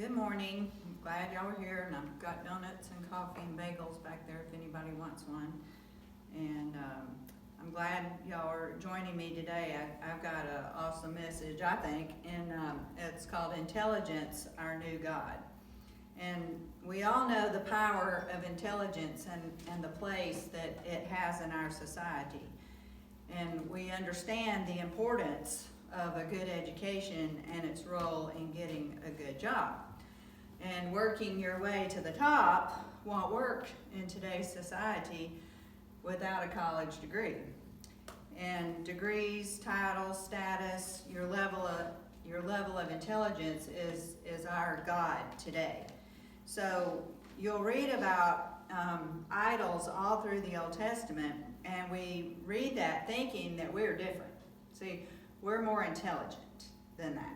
Good morning. I'm glad y'all are here, and I've got donuts and coffee and bagels back there if anybody wants one. And I'm glad y'all are joining me today. I've got an awesome message, I think, and it's called Intelligence, Our New God. And we all know the power of intelligence and the place that it has in our society. And we understand the importance of a good education and its role in getting a good job. And working your way to the top won't work in today's society without a college degree. And degrees, titles, status, your level of intelligence is our God today. So you'll read about idols all through the Old Testament, and we read that thinking that we're different. See, we're more intelligent than that.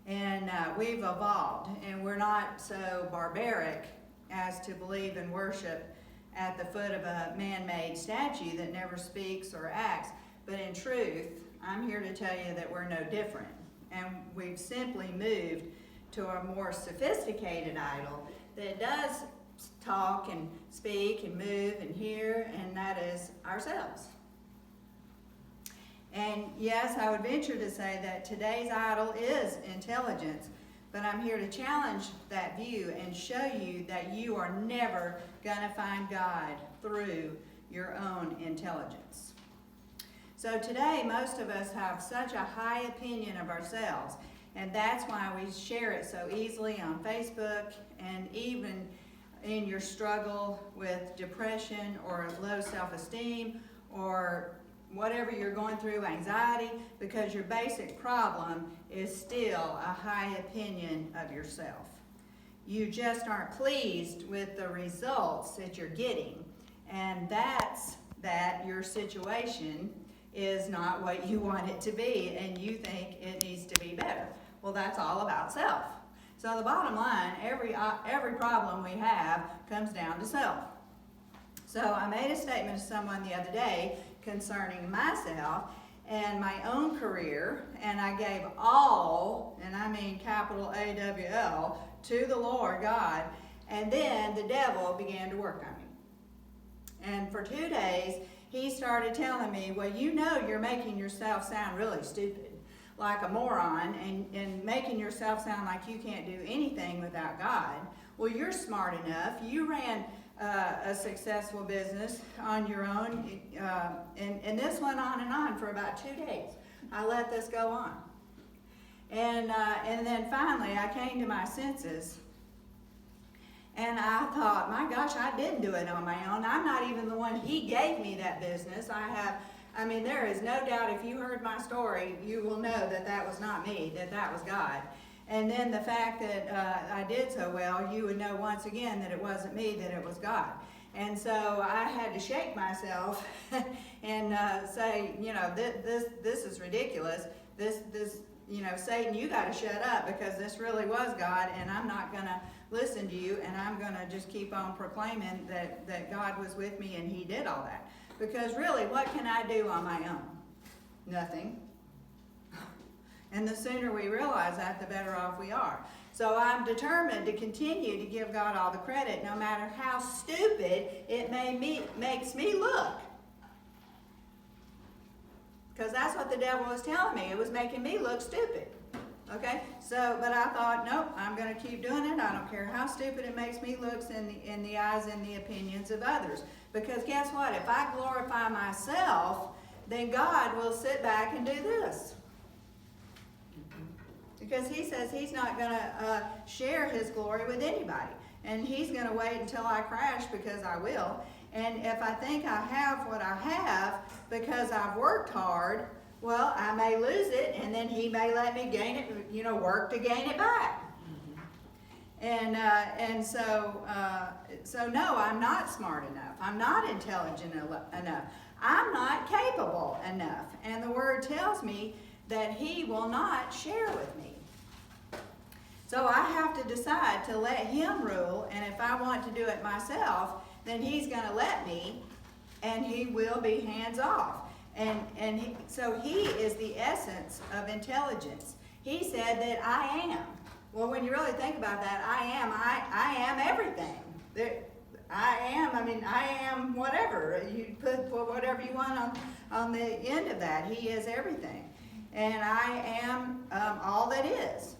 And we've evolved, and we're not so barbaric as to believe and worship at the foot of a man-made statue that never speaks or acts. But in truth, I'm here to tell you that we're no different. And we've simply moved to a more sophisticated idol that does talk and speak and move and hear, and that is ourselves. And yes, I would venture to say that today's idol is intelligence, but I'm here to challenge that view and show you that you are never going to find God through your own intelligence. So today, most of us have such a high opinion of ourselves, and that's why we share it so easily on Facebook, and even in your struggle with depression or low self-esteem or whatever you're going through, anxiety, because your basic problem is still a high opinion of yourself. You just aren't pleased with the results that you're getting, and that's that your situation is not what you want it to be, and you think it needs to be better. Well, that's all about self. So the bottom line, every problem we have comes down to self. So I made a statement to someone the other day concerning myself and my own career, and I gave all, and I mean capital AWL, to the Lord God, and then the devil began to work on me. And for 2 days, he started telling me, well, you know you're making yourself sound really stupid, like a moron, and making yourself sound like you can't do anything without God. Well, you're smart enough. You ran a successful business on your own, and this went on for about 2 days. I let this go on. And then finally I came to my senses, and I thought, my gosh, I didn't do it on my own. I'm not even the one. He gave me that business. There is no doubt, if you heard my story, you will know that that was not me, that was God. And then the fact that I did so well, you would know once again that it wasn't me, that it was God. And so I had to shake myself and say, this is ridiculous. This, Satan, you got to shut up, because this really was God, and I'm not going to listen to you, and I'm going to just keep on proclaiming that God was with me and he did all that. Because really, what can I do on my own? Nothing. And the sooner we realize that, the better off we are. So I'm determined to continue to give God all the credit, no matter how stupid it makes me look. Because that's what the devil was telling me. It was making me look stupid. Okay? But I thought, nope, I'm going to keep doing it. I don't care how stupid it makes me look in the eyes and the opinions of others. Because guess what? If I glorify myself, then God will sit back and do this. Because he says he's not going to share his glory with anybody. And he's going to wait until I crash, because I will. And if I think I have what I have because I've worked hard, well, I may lose it, and then he may let me gain it, work to gain it back. And so no, I'm not smart enough. I'm not intelligent enough. I'm not capable enough. And the word tells me that he will not share with me. So I have to decide to let him rule, and if I want to do it myself, then he's going to let me, and he will be hands off. So he is the essence of intelligence. He said that I am. Well, when you really think about that, I am everything. I am whatever. You put whatever you want on the end of that. He is everything. And I am all that is.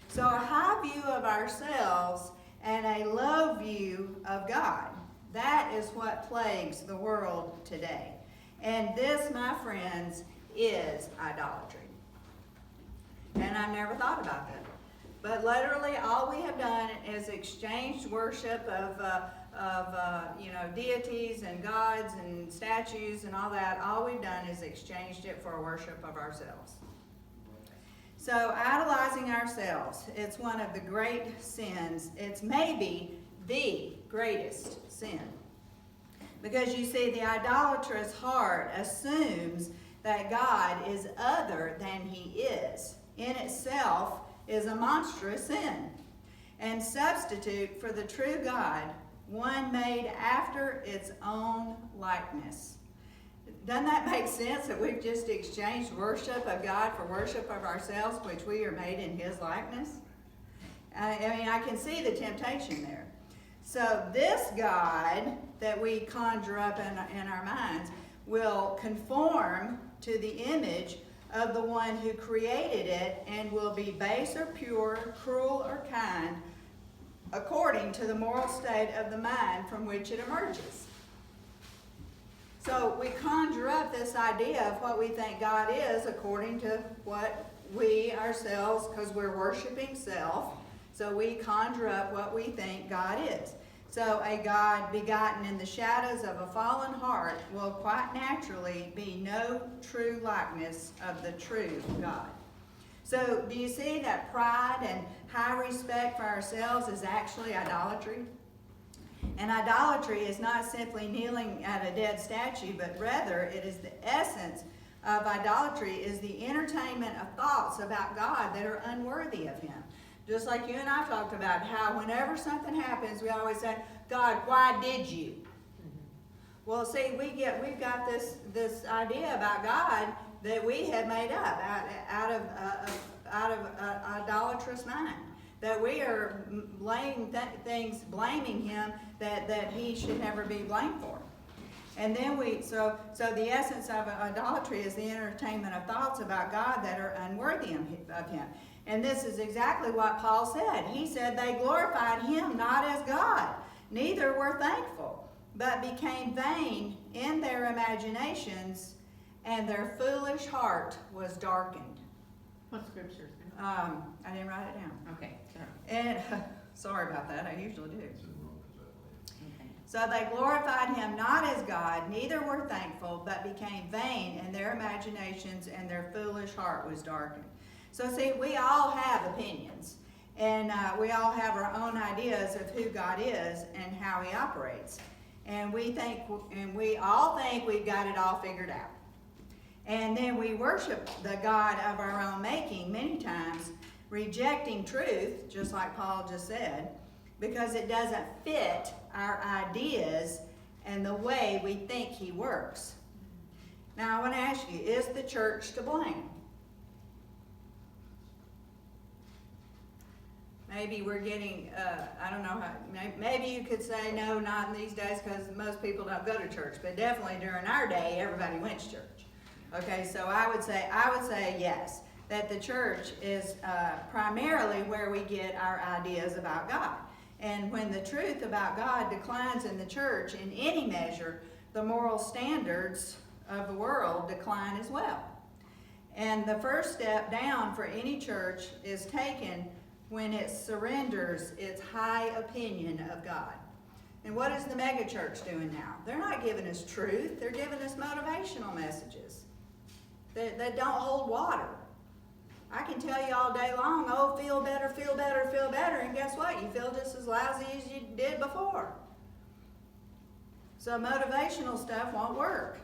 So a high view of ourselves and a low view of God, that is what plagues the world today. And this, my friends, is idolatry. And I never thought about that. But literally all we have done is exchanged worship of deities and gods and statues and all that. All we've done is exchanged it for worship of ourselves. So idolizing ourselves, it's one of the great sins. It's maybe the greatest sin. Because you see, the idolatrous heart assumes that God is other than he is. In itself is a monstrous sin, and substitute for the true God, one made after its own likeness. Doesn't that make sense that we've just exchanged worship of God for worship of ourselves, which we are made in his likeness? I can see the temptation there. So this God that we conjure up in our minds will conform to the image of the one who created it, and will be base or pure, cruel or kind, according to the moral state of the mind from which it emerges. So we conjure up this idea of what we think God is according to what we ourselves, because we're worshiping self, so we conjure up what we think God is. So a God begotten in the shadows of a fallen heart will quite naturally be no true likeness of the true God. So do you see that pride and high respect for ourselves is actually idolatry? And idolatry is not simply kneeling at a dead statue, but rather it is the essence of idolatry is the entertainment of thoughts about God that are unworthy of him. Just like you and I talked about how whenever something happens, we always say, God, why did you? Well, see, we've got this idea about God that we have made up out of an idolatrous mind. That we are blaming him that he should never be blamed for. And then so the essence of idolatry is the entertainment of thoughts about God that are unworthy of him. And this is exactly what Paul said. He said they glorified him not as God, neither were thankful, but became vain in their imaginations, and their foolish heart was darkened. What scripture is that? I didn't write it down. Okay, sorry. And sorry about that, I usually do. Okay. So they glorified him not as God, neither were thankful, but became vain in their imaginations, and their foolish heart was darkened. So see, we all have opinions, and we all have our own ideas of who God is and how he operates. And we all think we've got it all figured out. And then we worship the God of our own making many times, rejecting truth, just like Paul just said, because it doesn't fit our ideas and the way we think he works. Now I want to ask you, is the church to blame? Maybe we're getting, I don't know how, maybe you could say no, not in these days because most people don't go to church, but definitely during our day, everybody went to church. Okay, so I would say yes, that the church is primarily where we get our ideas about God. And when the truth about God declines in the church in any measure, the moral standards of the world decline as well. And the first step down for any church is taken when it surrenders its high opinion of God. And what is the megachurch doing now? They're not giving us truth, they're giving us motivational messages that don't hold water. I can tell you all day long, oh, feel better, feel better, feel better, and guess what? You feel just as lousy as you did before. So motivational stuff won't work.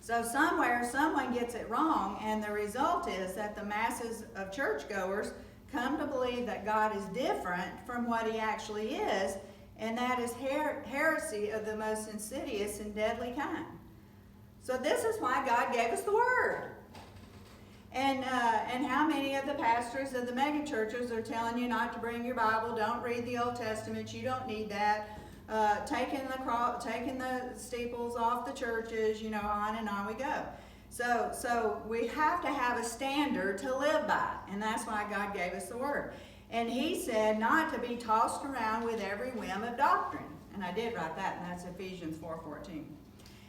So somewhere, someone gets it wrong, and the result is that the masses of churchgoers come to believe that God is different from what he actually is, and that is heresy of the most insidious and deadly kind. So this is why God gave us the Word. And how many of the pastors of the mega churches are telling you not to bring your Bible, don't read the Old Testament, you don't need that, taking the steeples off the churches, on and on we go. So we have to have a standard to live by, and that's why God gave us the Word. And He said not to be tossed around with every whim of doctrine. And I did write that, and that's Ephesians 4:14.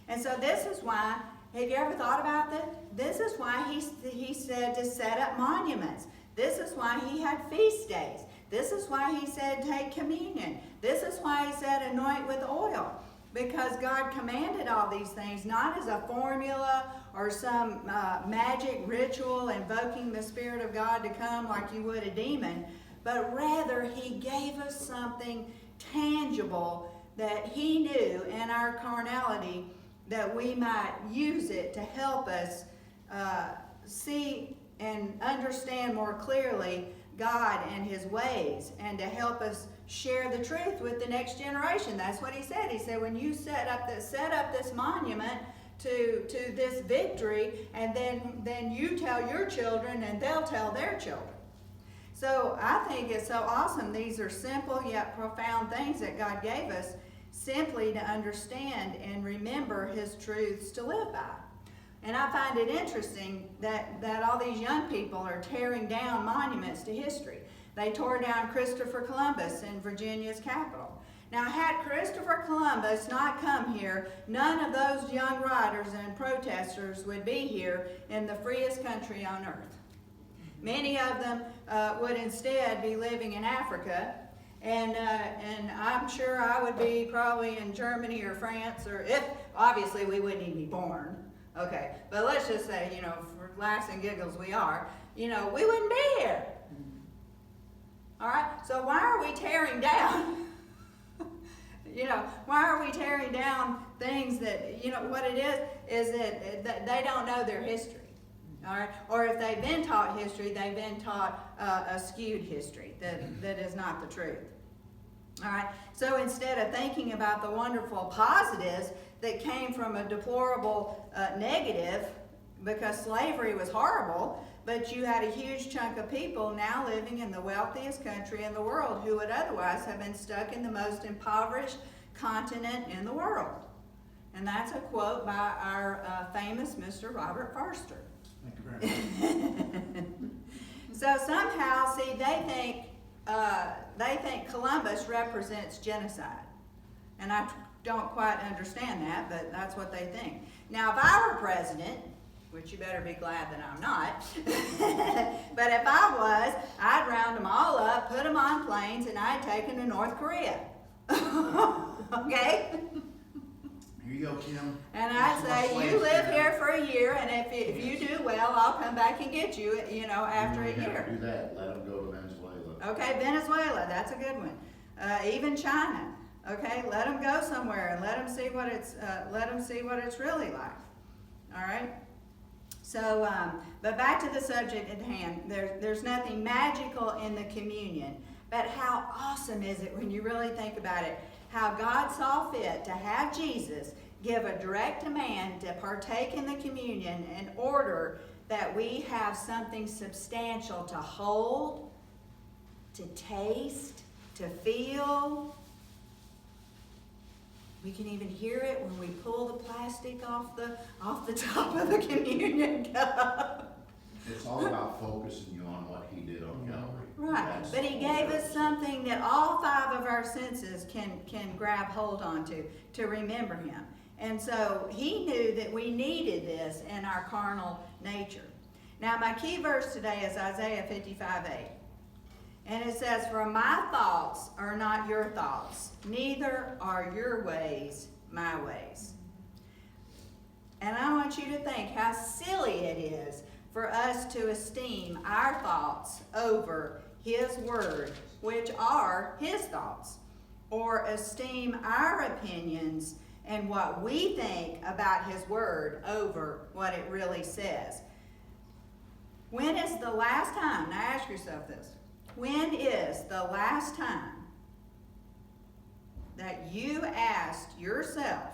And so this is why, have you ever thought about this? This is why he said to set up monuments. This is why He had feast days. This is why He said take communion. This is why He said anoint with oil. Because God commanded all these things, not as a formula or some magic ritual invoking the Spirit of God to come like you would a demon, but rather He gave us something tangible that He knew in our carnality that we might use it to help us see and understand more clearly God and His ways, and to help us share the truth with the next generation. That's what He said. He said, when you set up this monument to this victory, and then you tell your children and they'll tell their children. So I think it's so awesome. These are simple yet profound things that God gave us simply to understand and remember His truths to live by. And I find it interesting that all these young people are tearing down monuments to history. They tore down Christopher Columbus in Virginia's capital. Now, had Christopher Columbus not come here, none of those young writers and protesters would be here in the freest country on earth. Many of them would instead be living in Africa, and I'm sure I would be probably in Germany or France, or if, obviously we wouldn't even be born. Okay, but let's just say, for laughs and giggles we are, we wouldn't be here. All right, so why are we tearing down, why are we tearing down things that, what it is that they don't know their history. All right, or if they've been taught history, they've been taught a skewed history that is not the truth. All right, so instead of thinking about the wonderful positives that came from a deplorable negative, because slavery was horrible, but you had a huge chunk of people now living in the wealthiest country in the world who would otherwise have been stuck in the most impoverished continent in the world. And that's a quote by our famous Mr. Robert Forster. Thank you very much. So somehow, see, they think Columbus represents genocide. And I don't quite understand that, but that's what they think. Now, if I were president, which you better be glad that I'm not, but if I was, I'd round them all up, put them on planes, and I'd take them to North Korea. Okay? Here you go, Kim. And I'd say, you live here for a year, and if you do well, I'll come back and get you, after a year. Do that. Let them go to Venezuela. Okay, Venezuela, that's a good one. Even China. Okay, let them go somewhere and let them see what it's really like. All right. So, but back to the subject at hand. There's nothing magical in the communion, but how awesome is it when you really think about it? How God saw fit to have Jesus give a direct command to partake in the communion in order that we have something substantial to hold, to taste, to feel. We can even hear it when we pull the plastic off the top of the communion cup. It's all about focusing you on what He did on Calvary. Right, but He gave us something that all five of our senses can grab hold onto to remember Him. And so He knew that we needed this in our carnal nature. Now my key verse today is Isaiah 55:8. And it says, for my thoughts are not your thoughts, neither are your ways my ways. And I want you to think how silly it is for us to esteem our thoughts over His word, which are His thoughts, or esteem our opinions and what we think about His word over what it really says. When is the last time, now ask yourself this, when is the last time that you asked yourself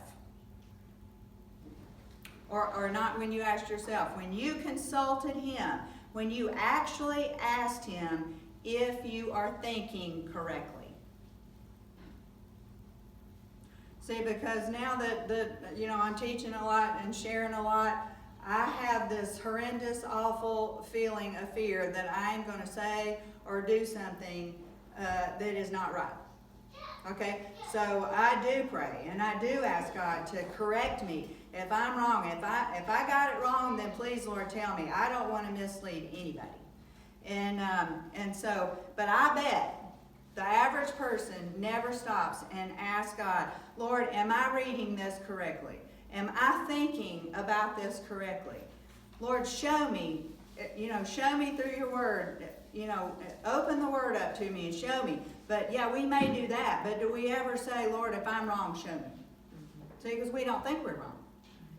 or not when you asked yourself, when you consulted him, when you actually asked him if you are thinking correctly. See, because now that I'm teaching a lot and sharing a lot, I have this horrendous, awful feeling of fear that I am going to say or do something that is not right. Okay, so I do pray and I do ask God to correct me if I'm wrong. If I got it wrong, then please, Lord, tell me. I don't want to mislead anybody. And so, but I bet the average person never stops and asks God, Lord, am I reading this correctly? Am I thinking about this correctly? Lord, show me through your word. Open the word up to me and show me. But yeah, we may do that, but do we ever say, Lord, if I'm wrong, show me? See, because we don't think we're wrong.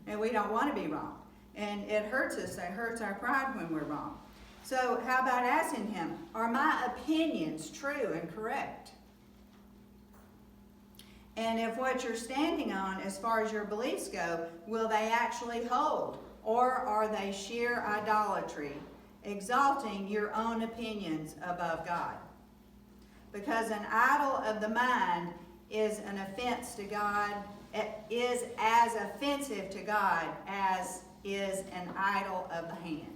And we don't want to be wrong. And it hurts us. It hurts our pride when we're wrong. So how about asking him, are my opinions true and correct? And if what you're standing on as far as your beliefs go, will they actually hold? Or are they sheer idolatry, exalting your own opinions above God? Because an idol of the mind is an offense to God, is as offensive to God as is an idol of the hand.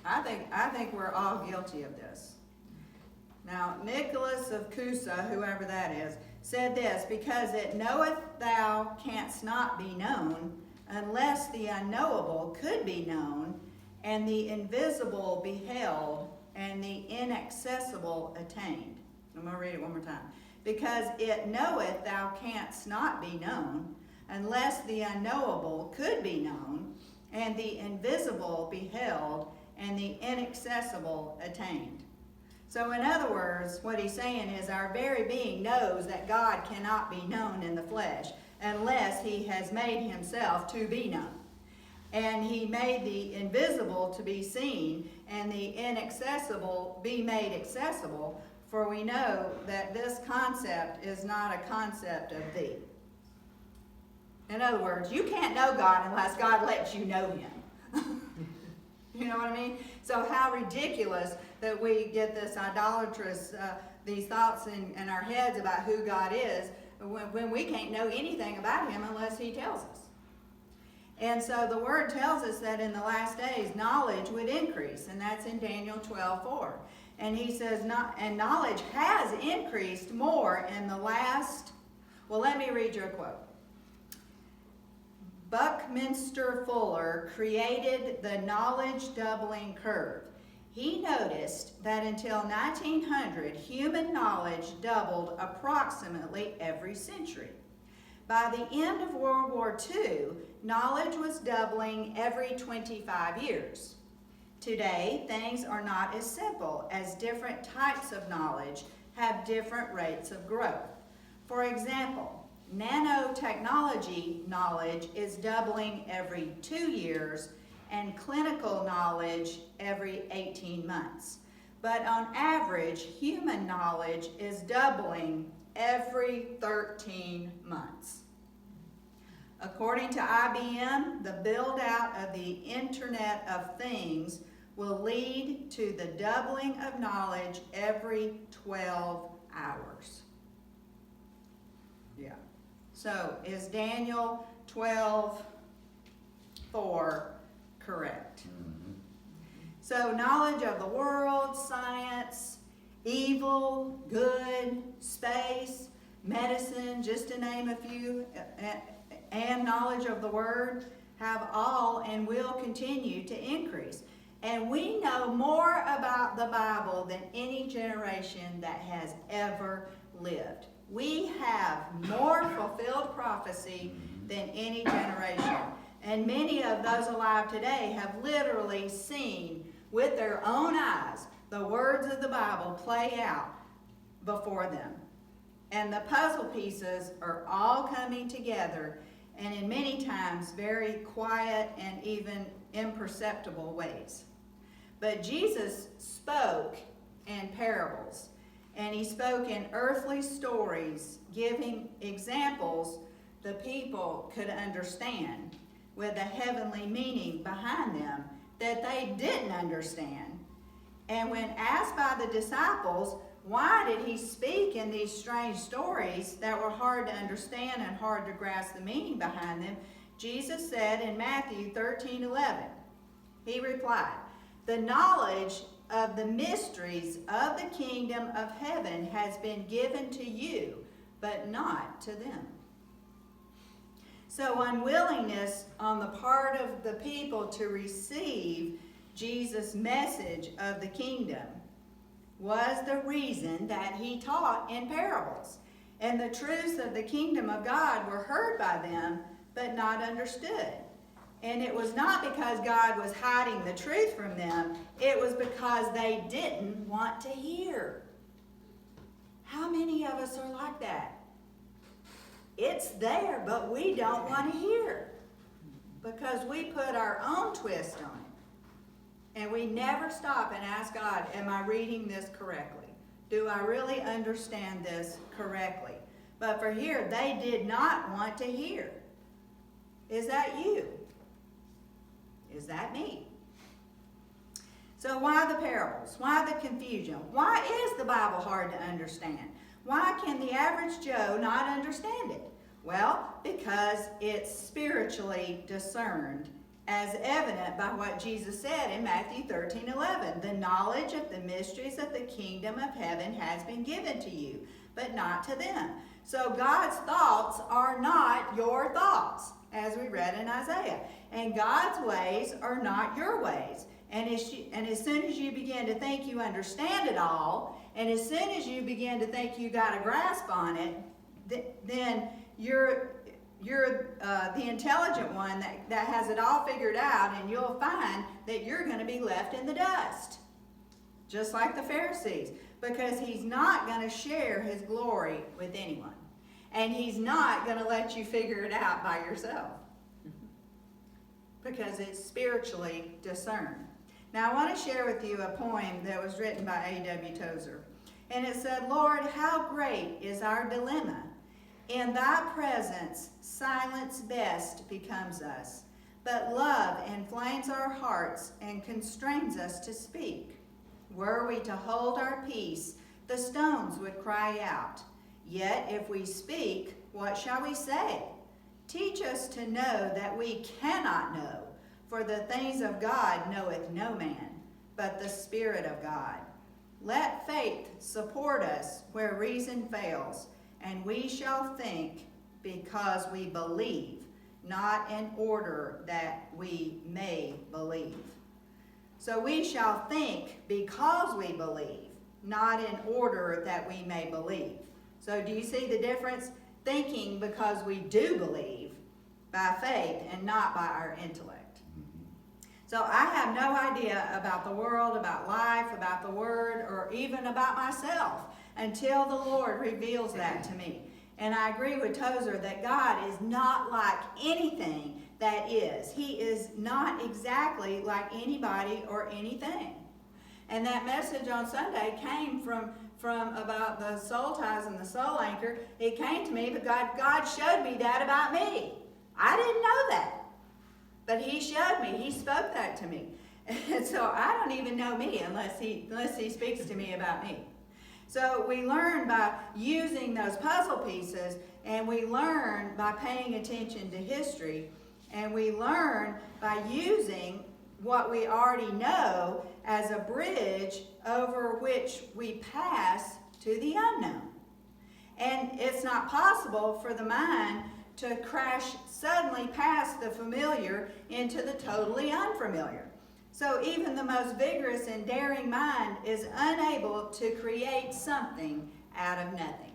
I think we're all guilty of this. Now, Nicholas of Cusa, whoever that is, said this, because it knoweth thou canst not be known, unless the unknowable could be known, and the invisible beheld, and the inaccessible attained. I'm going to read it one more time. Because it knoweth thou canst not be known, unless the unknowable could be known, and the invisible beheld, and the inaccessible attained. So in other words, what he's saying is our very being knows that God cannot be known in the flesh unless he has made himself to be known. And he made the invisible to be seen and the inaccessible be made accessible, for we know that this concept is not a concept of thee. In other words, you can't know God unless God lets you know him. You know what I mean? So how ridiculous that we get this idolatrous, these thoughts in our heads about who God is when we can't know anything about him unless he tells us. And so the word tells us that in the last days, knowledge would increase, and that's in Daniel 12:4. And he says, and knowledge has increased more in the last, well, let me read you a quote. Buckminster Fuller created the knowledge doubling curve. He noticed that until 1900, human knowledge doubled approximately every century. By the end of World War II, knowledge was doubling every 25 years. Today, things are not as simple, as different types of knowledge have different rates of growth. For example, nanotechnology knowledge is doubling every 2 years and clinical knowledge every 18 months. But on average, human knowledge is doubling every 13 months. According to IBM, the build out of the Internet of Things will lead to the doubling of knowledge every 12 hours. Yeah. So is Daniel 12:4 correct? Mm-hmm. So knowledge of the world, science, evil, good, space, medicine, just to name a few, and knowledge of the word have all and will continue to increase. And we know more about the Bible than any generation that has ever lived. We have more fulfilled prophecy than any generation. And many of those alive today have literally seen with their own eyes the words of the Bible play out before them. And the puzzle pieces are all coming together, and in many times very quiet and even imperceptible ways. But Jesus spoke in parables, and he spoke in earthly stories, giving examples the people could understand, with a heavenly meaning behind them that they didn't understand. And when asked by the disciples, why did he speak in these strange stories that were hard to understand and hard to grasp the meaning behind them, Jesus said in Matthew 13:11, he replied, "The knowledge of the mysteries of the kingdom of heaven has been given to you, but not to them." So unwillingness on the part of the people to receive Jesus' message of the kingdom was the reason that he taught in parables. And the truths of the kingdom of God were heard by them, but not understood. And it was not because God was hiding the truth from them, it was because they didn't want to hear. How many of us are like that? It's there, but we don't want to hear because we put our own twist on it. And we never stop and ask God, am I reading this correctly? Do I really understand this correctly? But for here, they did not want to hear. Is that you? Is that me? So why the parables? Why the confusion? Why is the Bible hard to understand? Why can the average Joe not understand it? Well, because it's spiritually discerned, as evident by what Jesus said in Matthew 13:11. The knowledge of the mysteries of the kingdom of heaven has been given to you, but not to them. So God's thoughts are not your thoughts, as we read in Isaiah. And God's ways are not your ways. And as soon as you begin to think you understand it all, and as soon as you begin to think you got a grasp on it, then you're the intelligent one that has it all figured out, and you'll find that you're going to be left in the dust, just like the Pharisees, because he's not going to share his glory with anyone, and he's not going to let you figure it out by yourself, because it's spiritually discerned. Now I want to share with you a poem that was written by A.W. Tozer, and it said, "Lord, how great is our dilemma. In thy presence, silence best becomes us, but love inflames our hearts and constrains us to speak. Were we to hold our peace, the stones would cry out. Yet if we speak, what shall we say? Teach us to know that we cannot know, for the things of God knoweth no man, but the Spirit of God. Let faith support us where reason fails, and we shall think because we believe, not in order that we may believe." So we shall think because we believe, not in order that we may believe. So do you see the difference? Thinking because we do believe by faith and not by our intellect. So I have no idea about the world, about life, about the Word, or even about myself until the Lord reveals that to me. And I agree with Tozer that God is not like anything that is. He is not exactly like anybody or anything. And that message on Sunday came from about the soul ties and the soul anchor. It came to me, but God showed me that about me. I didn't know that. But he showed me, he spoke that to me. And so I don't even know me unless he speaks to me about me. So we learn by using those puzzle pieces, and we learn by paying attention to history, and we learn by using what we already know as a bridge over which we pass to the unknown. And it's not possible for the mind to crash suddenly past the familiar into the totally unfamiliar. So even the most vigorous and daring mind is unable to create something out of nothing.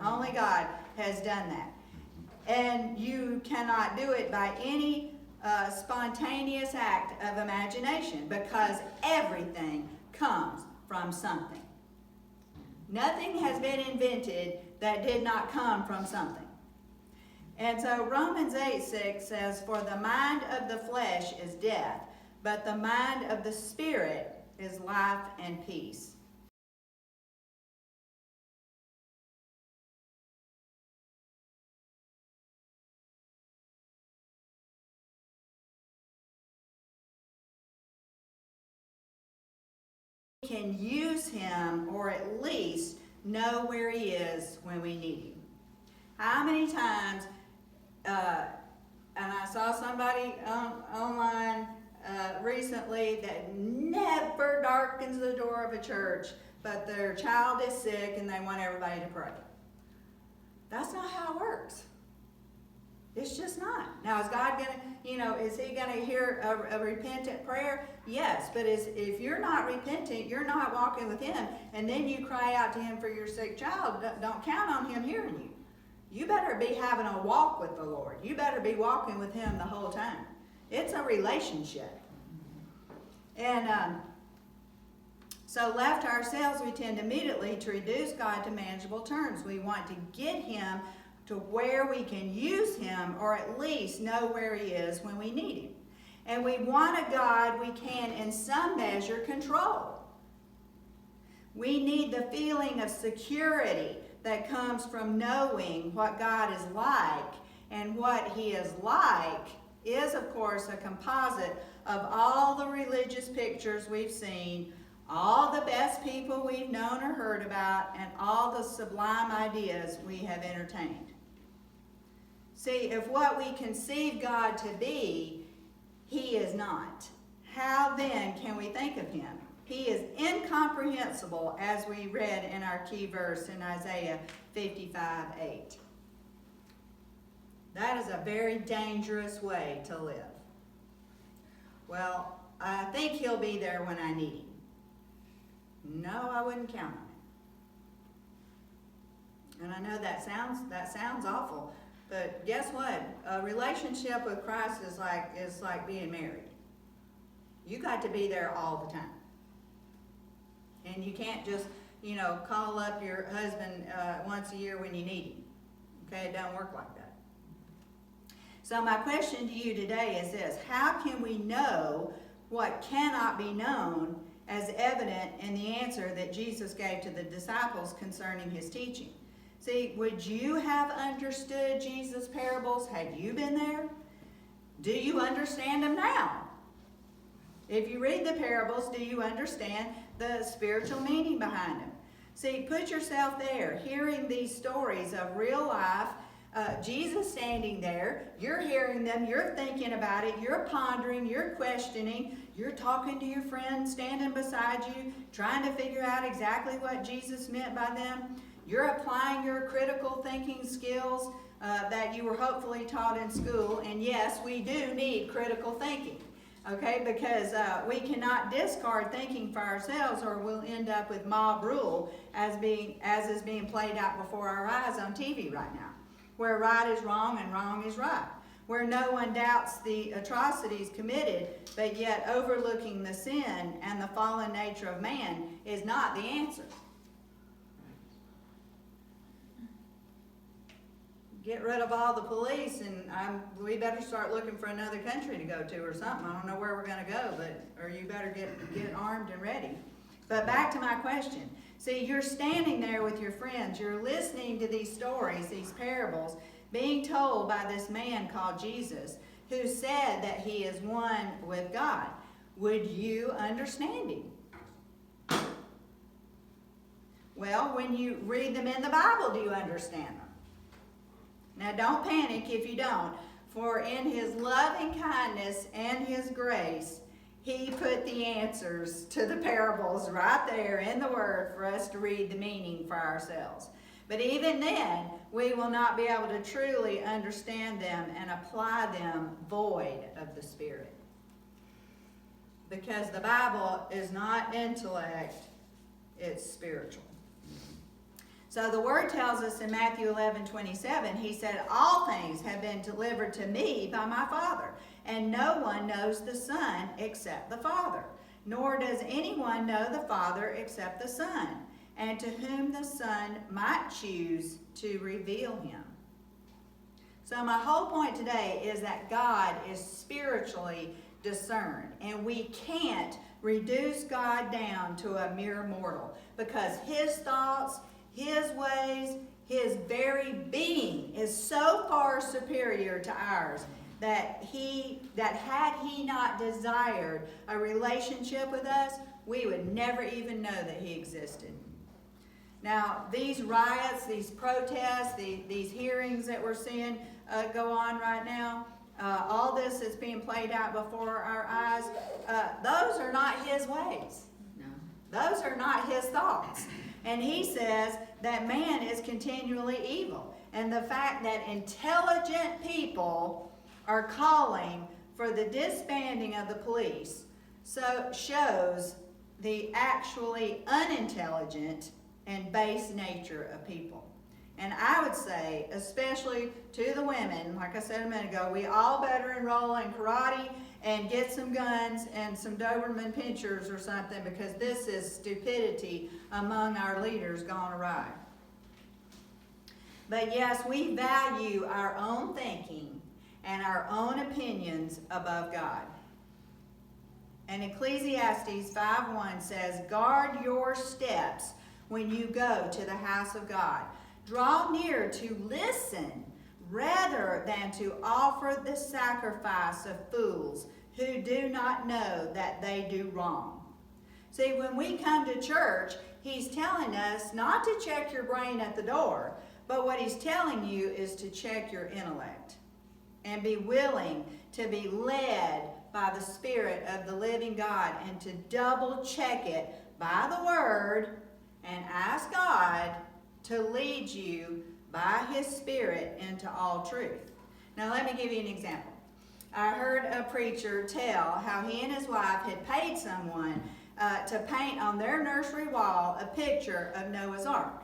Only God has done that. And you cannot do it by any spontaneous act of imagination, because everything comes from something. Nothing has been invented that did not come from something. And so Romans 8:6 says, "For the mind of the flesh is death, but the mind of the Spirit is life and peace." can use him, or at least know where he is when we need him. How many times, and I saw somebody online recently that never darkens the door of a church, but their child is sick and they want everybody to pray. That's not how it works. It's just not. Now, is God going to, is he going to hear a repentant prayer? Yes, but if you're not repentant, you're not walking with him, and then you cry out to him for your sick child, don't count on him hearing you. You better be having a walk with the Lord. You better be walking with him the whole time. It's a relationship. And so left to ourselves, we tend immediately to reduce God to manageable terms. We want to get him to where we can use him, or at least know where he is when we need him. And we want a God we can, in some measure, control. We need the feeling of security that comes from knowing what God is like. And what he is like is, of course, a composite of all the religious pictures we've seen, all the best people we've known or heard about, and all the sublime ideas we have entertained. See, if what we conceive God to be, he is not, how then can we think of him? He is incomprehensible, as we read in our key verse in Isaiah 55:8. That is a very dangerous way to live. Well, I think he'll be there when I need him. No, I wouldn't count on it. And I know that sounds awful, but guess what? A relationship with Christ is like being married. You got to be there all the time. And you can't just, call up your husband once a year when you need him. Okay, it doesn't work like that. So my question to you today is this: how can we know what cannot be known, as evident in the answer that Jesus gave to the disciples concerning his teaching? See, would you have understood Jesus' parables had you been there? Do you understand them now? If you read the parables, do you understand the spiritual meaning behind them? See, put yourself there, hearing these stories of real life, Jesus standing there, you're hearing them, you're thinking about it, you're pondering, you're questioning, you're talking to your friends standing beside you, trying to figure out exactly what Jesus meant by them. You're applying your critical thinking skills that you were hopefully taught in school. And yes, we do need critical thinking, okay? Because we cannot discard thinking for ourselves, or we'll end up with mob rule as is being played out before our eyes on TV right now, where right is wrong and wrong is right, where no one doubts the atrocities committed, but yet overlooking the sin and the fallen nature of man is not the answer. Get rid of all the police, and we better start looking for another country to go to or something. I don't know where we're going to go, or you better get armed and ready. But back to my question. See, you're standing there with your friends. You're listening to these stories, these parables, being told by this man called Jesus, who said that he is one with God. Would you understand him? Well, when you read them in the Bible, do you understand them? Now, don't panic if you don't, for in his loving kindness and his grace, he put the answers to the parables right there in the Word for us to read the meaning for ourselves. But even then, we will not be able to truly understand them and apply them void of the Spirit. Because the Bible is not intellect, it's spiritual. So the Word tells us in Matthew 11:27, he said, all things have been delivered to me by my Father, and no one knows the Son except the Father, nor does anyone know the Father except the Son, and to whom the Son might choose to reveal him. So my whole point today is that God is spiritually discerned, and we can't reduce God down to a mere mortal, because his thoughts, his ways, his very being is so far superior to ours that had he not desired a relationship with us, we would never even know that he existed. Now, these riots, these protests, these hearings that we're seeing go on right now, all this is being played out before our eyes. Those are not his ways. No. Those are not his thoughts. And he says that man is continually evil. And the fact that intelligent people are calling for the disbanding of the police so shows the actually unintelligent and base nature of people. And I would say, especially to the women, like I said a minute ago, we all better enroll in karate and get some guns and some Doberman pinchers or something, because this is stupidity among our leaders gone awry. But yes, we value our own thinking and our own opinions above God. And Ecclesiastes 5:1 says, "Guard your steps when you go to the house of God. Draw near to listen rather than to offer the sacrifice of fools who do not know that they do wrong." See, when we come to church, he's telling us not to check your brain at the door, but what he's telling you is to check your intellect and be willing to be led by the Spirit of the living God and to double check it by the Word and ask God to lead you by His Spirit into all truth. Now let me give you an example. I heard a preacher tell how he and his wife had paid someone to paint on their nursery wall a picture of Noah's Ark.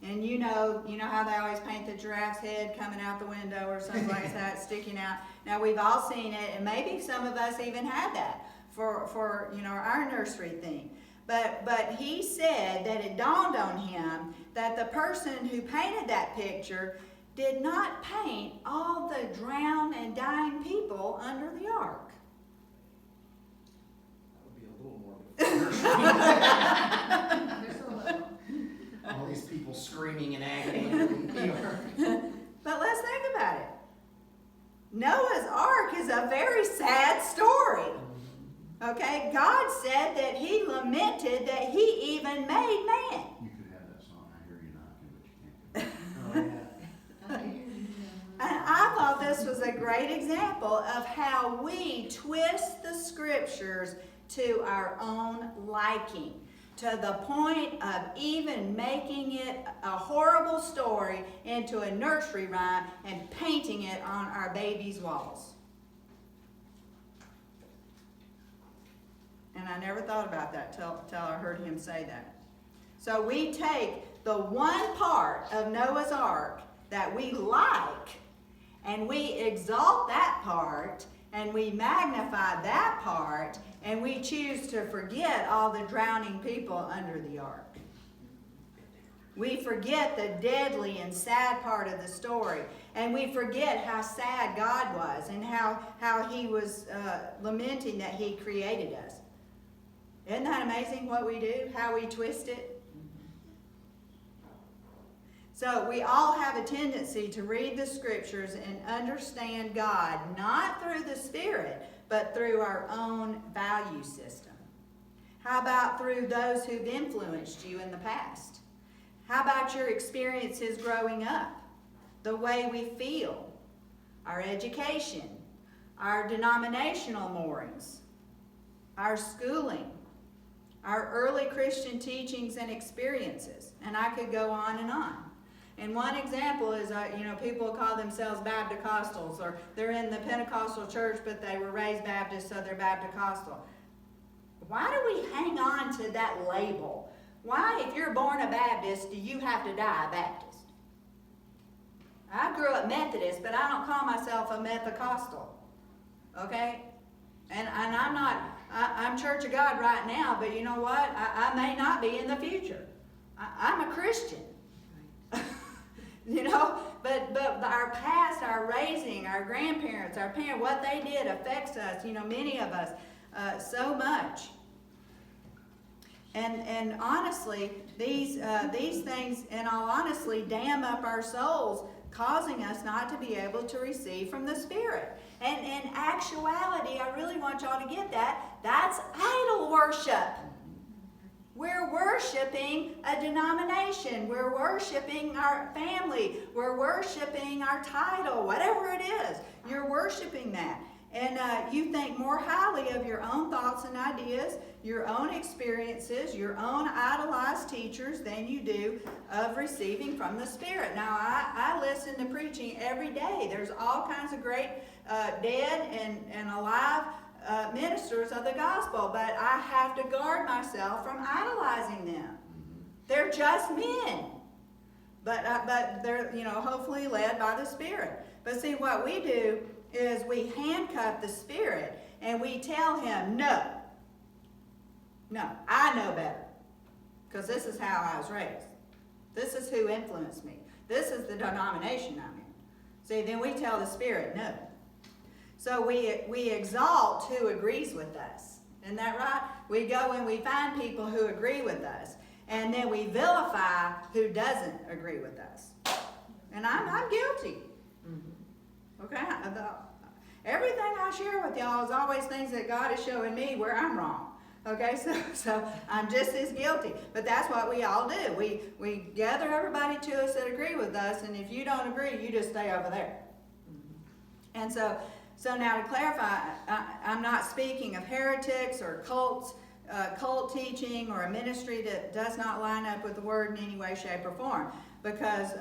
And you know how they always paint the giraffe's head coming out the window or something like that, sticking out. Now we've all seen it, and maybe some of us even had that for our nursery thing. But he said that it dawned on him that the person who painted that picture did not paint all the drowned and dying people under the ark. That would be a little more. There's a little. All these people screaming in agony under the ark. But let's think about it. Noah's Ark is a very sad story. Okay, God said that He lamented that He even made man. You could have that song, I Hear You Knocking, but you can't. Oh, yeah. And I thought this was a great example of how we twist the scriptures to our own liking, to the point of even making it a horrible story into a nursery rhyme and painting it on our babies' walls. And I never thought about that till I heard him say that. So we take the one part of Noah's Ark that we like, and we exalt that part, and we magnify that part, and we choose to forget all the drowning people under the ark. We forget the deadly and sad part of the story, and we forget how sad God was and how He was lamenting that He created us. Isn't that amazing what we do, how we twist it? So we all have a tendency to read the scriptures and understand God, not through the Spirit, but through our own value system. How about through those who've influenced you in the past? How about your experiences growing up? The way we feel, our education, our denominational moorings, our schooling, our early Christian teachings and experiences, and I could go on and on. And one example is, people call themselves Baptist-costals, or they're in the Pentecostal church, but they were raised Baptist, so they're Baptist-costal. Why do we hang on to that label? Why, if you're born a Baptist, do you have to die a Baptist? I grew up Methodist, but I don't call myself a Methocostal, okay? And I'm Church of God right now, but you know what? I may not be in the future. I'm a Christian. But our past, our raising, our grandparents, our parents, what they did affects us, many of us, so much. And honestly, these things, in all honesty, dam up our souls, causing us not to be able to receive from the Spirit. And in actuality, I really want y'all to get that, that's idol worship. worshiping a denomination. We're worshiping our family. We're worshiping our title, whatever it is. You're worshiping that. And you think more highly of your own thoughts and ideas, your own experiences, your own idolized teachers than you do of receiving from the Spirit. Now, I listen to preaching every day. There's all kinds of great dead and alive ministers of the gospel, but I have to guard myself from idolizing them. They're just men, but they're hopefully led by the Spirit. But see, what we do is we handcuff the Spirit and we tell him, no, I know better, because this is how I was raised. This is who influenced me. This is the denomination I'm in. See, then we tell the Spirit no. So we exalt who agrees with us. Isn't that right? We go and we find people who agree with us, and then we vilify who doesn't agree with us. And I'm guilty. Okay? Everything I share with y'all is always things that God is showing me where I'm wrong. Okay, so I'm just as guilty. But that's what we all do. We gather everybody to us that agree with us, and if you don't agree, you just stay over there. And so now to clarify, I'm not speaking of heretics or cults, cult teaching, or a ministry that does not line up with the Word in any way, shape, or form, because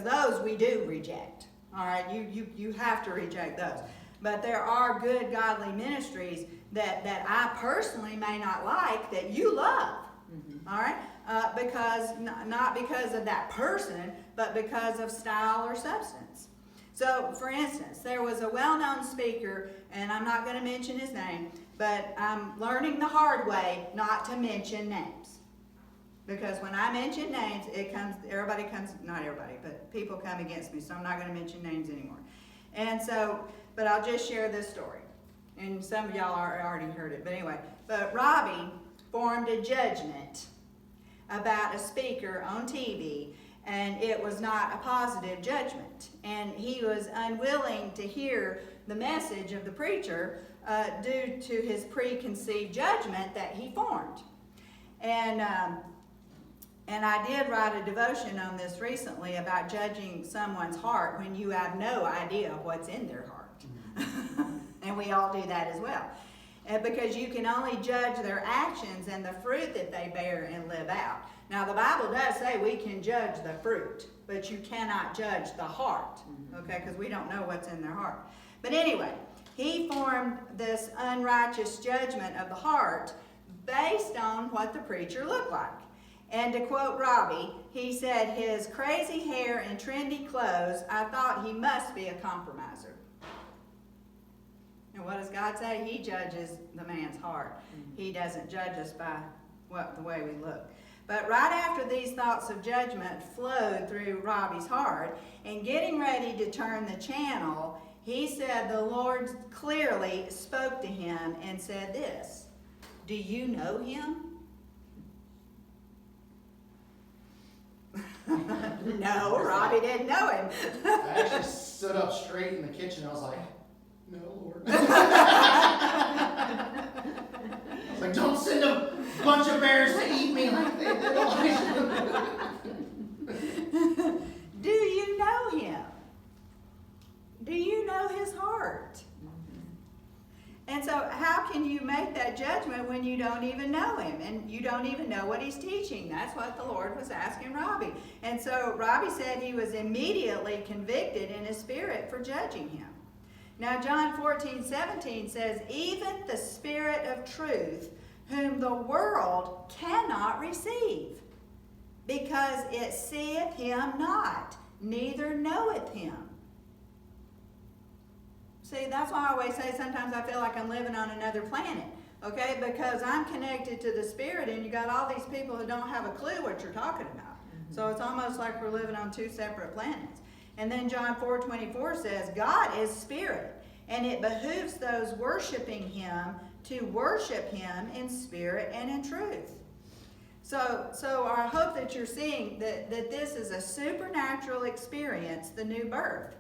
those we do reject. All right, you have to reject those. But there are good, godly ministries that I personally may not like that you love. All right, not because of that person, but because of style or substance. So, for instance, there was a well-known speaker, and I'm not going to mention his name, but I'm learning the hard way not to mention names. Because when I mention names, not everybody, but people come against me, so I'm not going to mention names anymore. And so, but I'll just share this story. And some of y'all already heard it, but anyway. But Robbie formed a judgment about a speaker on TV, and it was not a positive judgment. And he was unwilling to hear the message of the preacher due to his preconceived judgment that he formed. And I did write a devotion on this recently about judging someone's heart when you have no idea what's in their heart. And we all do that as well. Because you can only judge their actions and the fruit that they bear and live out. Now, the Bible does say we can judge the fruit, but you cannot judge the heart, okay, because we don't know what's in their heart. But anyway, he formed this unrighteous judgment of the heart based on what the preacher looked like. And to quote Robbie, he said, his crazy hair and trendy clothes, I thought he must be a compromiser. And what does God say? He judges the man's heart. He doesn't judge us by the way we look. But right after these thoughts of judgment flowed through Robbie's heart, and getting ready to turn the channel, he said the Lord clearly spoke to him and said this, do you know him? No, Robbie didn't know him. I actually stood up straight in the kitchen. I was like, no, Lord. I was like, don't send a bunch of bears to eat me like they did Elijah. Do you know him? Do you know his heart? And so how can you make that judgment when you don't even know him and you don't even know what he's teaching? That's what the Lord was asking Robbie. And so Robbie said he was immediately convicted in his spirit for judging him. Now John 14:17 says, even the Spirit of truth, whom the world cannot receive, because it seeth him not, neither knoweth him. See, that's why I always say sometimes I feel like I'm living on another planet, okay? Because I'm connected to the Spirit, and you got all these people who don't have a clue what you're talking about. So it's almost like we're living on two separate planets. And then John 4:24 says, God is Spirit, and it behooves those worshiping him to worship him in spirit and in truth. So I hope that you're seeing that this is a supernatural experience, the new birth.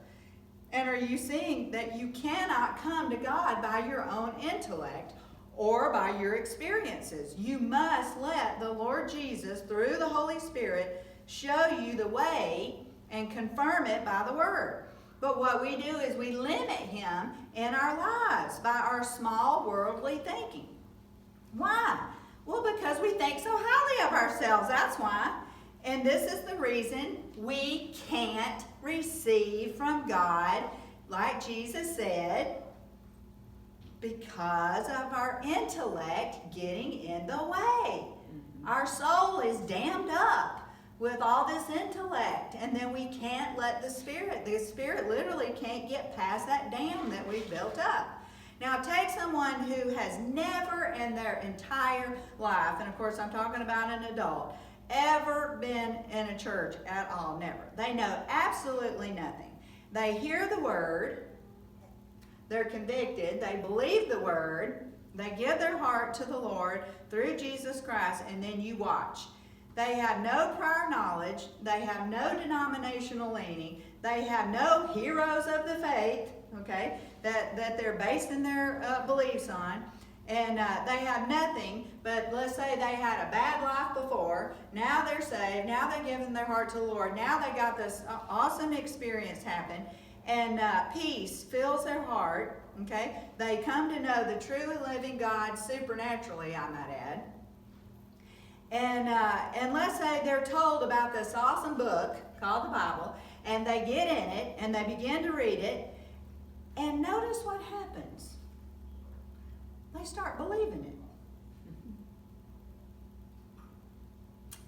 And are you seeing that you cannot come to God by your own intellect or by your experiences? You must let let the Lord Jesus, through the Holy Spirit, show you the way and confirm it by the Word. But what we do is we limit Him in our lives by our small worldly thinking. Why? Well, because we think so highly of ourselves, that's why. And this is the reason we can't receive from God, like Jesus said, because of our intellect getting in the way. Our soul is dammed up with all this intellect, and then we can't let the Spirit literally can't get past that dam that we've built up. Now take someone who has never in their entire life, and of course I'm talking about an adult, ever been in a church at all, never. They know absolutely nothing. They hear the Word, they're convicted, they believe the Word, they give their heart to the Lord through Jesus Christ, and then you watch. They have no prior knowledge, they have no denominational leaning, they have no heroes of the faith, okay, that they're basing their beliefs on, and they have nothing, but let's say they had a bad life before, now they're saved, now they're giving their heart to the Lord, now they got this awesome experience happen, and peace fills their heart, okay, they come to know the true and living God supernaturally, I might add. And let's say they're told about this awesome book called the Bible, and they get in it, and they begin to read it, and notice what happens. They start believing it.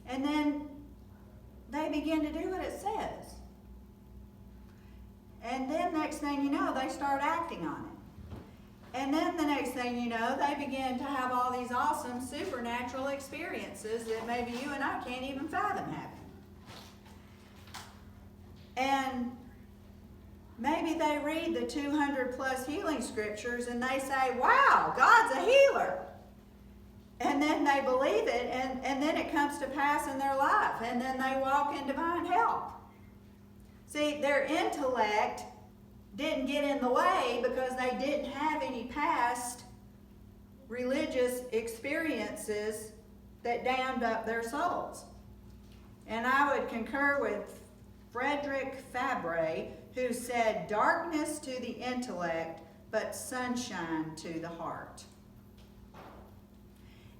And then they begin to do what it says. And then next thing you know, they start acting on it. And then the next thing you know, they begin to have all these awesome supernatural experiences that maybe you and I can't even fathom having. And maybe they read the 200 plus healing scriptures and they say, wow, God's a healer. And then they believe it, and then it comes to pass in their life, and then they walk in divine help. See, their intellect didn't get in the way because they didn't have any past religious experiences that dammed up their souls. And I would concur with Frederick Fabre, who said, darkness to the intellect, but sunshine to the heart.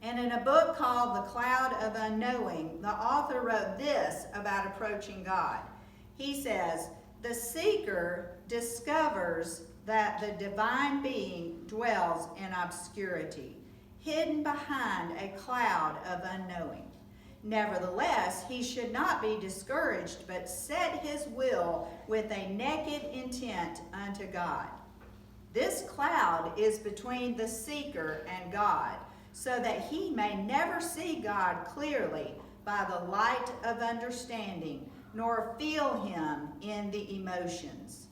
And in a book called The Cloud of Unknowing, the author wrote this about approaching God. He says, the seeker discovers that the divine being dwells in obscurity, hidden behind a cloud of unknowing. Nevertheless, he should not be discouraged, but set his will with a naked intent unto God. This cloud is between the seeker and God, so that he may never see God clearly by the light of understanding, nor feel him in the emotions.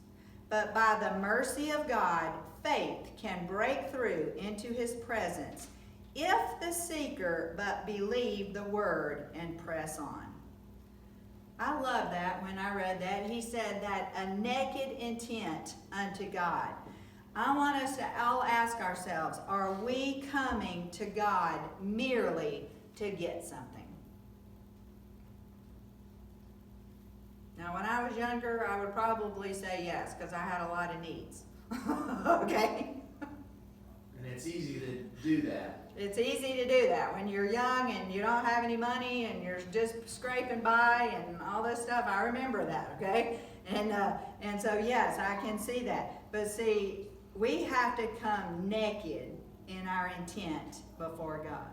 But by the mercy of God, faith can break through into his presence if the seeker but believe the word and press on. I love that when I read that. He said that a naked intent unto God. I want us to all ask ourselves, are we coming to God merely to get something? Now, when I was younger, I would probably say yes, because I had a lot of needs. Okay? And it's easy to do that. It's easy to do that when you're young and you don't have any money and you're just scraping by and all this stuff. I remember that, okay? And so, yes, I can see that. But see, we have to come naked in our intent before God.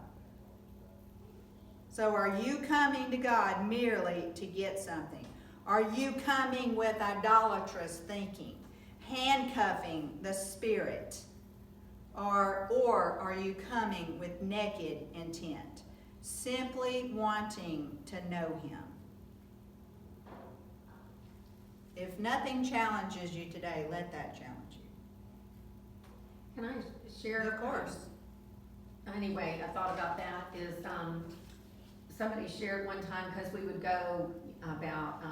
So are you coming to God merely to get something? Are you coming with idolatrous thinking, handcuffing the spirit? Or are you coming with naked intent, simply wanting to know him? If nothing challenges you today, let that challenge you. Can I share? Of course. Anyway, I thought about that is, somebody shared one time, because we would go about,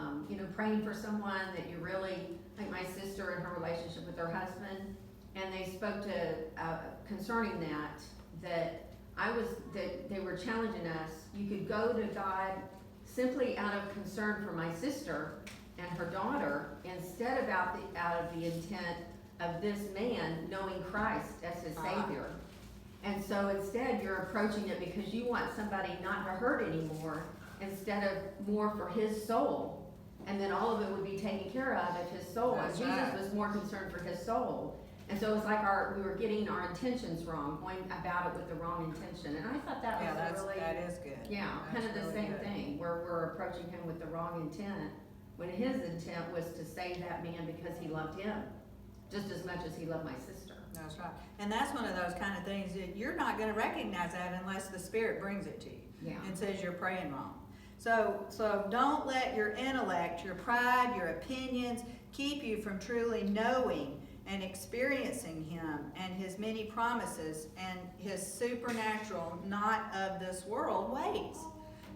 praying for someone that you really, like my sister and her relationship with her husband, and they spoke to, concerning that they were challenging us, you could go to God simply out of concern for my sister and her daughter, instead of out of the intent of this man knowing Christ as his Savior. And so instead, you're approaching it because you want somebody not to hurt anymore, instead of more for his soul. And then all of it would be taken care of if his soul, and That's Jesus right. was more concerned for his soul. And so it was like we were getting our intentions wrong, going about it with the wrong intention. And I thought that Yeah, was really, that is good. yeah, kind of That's the really same good. thing, where we're approaching him with the wrong intent, when his intent was to save that man because he loved him, just as much as he loved my sister. That's right. And that's one of those kind of things that you're not gonna recognize that unless the Spirit brings it to you. Yeah. And says you're praying wrong. So don't let your intellect, your pride, your opinions keep you from truly knowing and experiencing Him and His many promises and His supernatural, not of this world ways.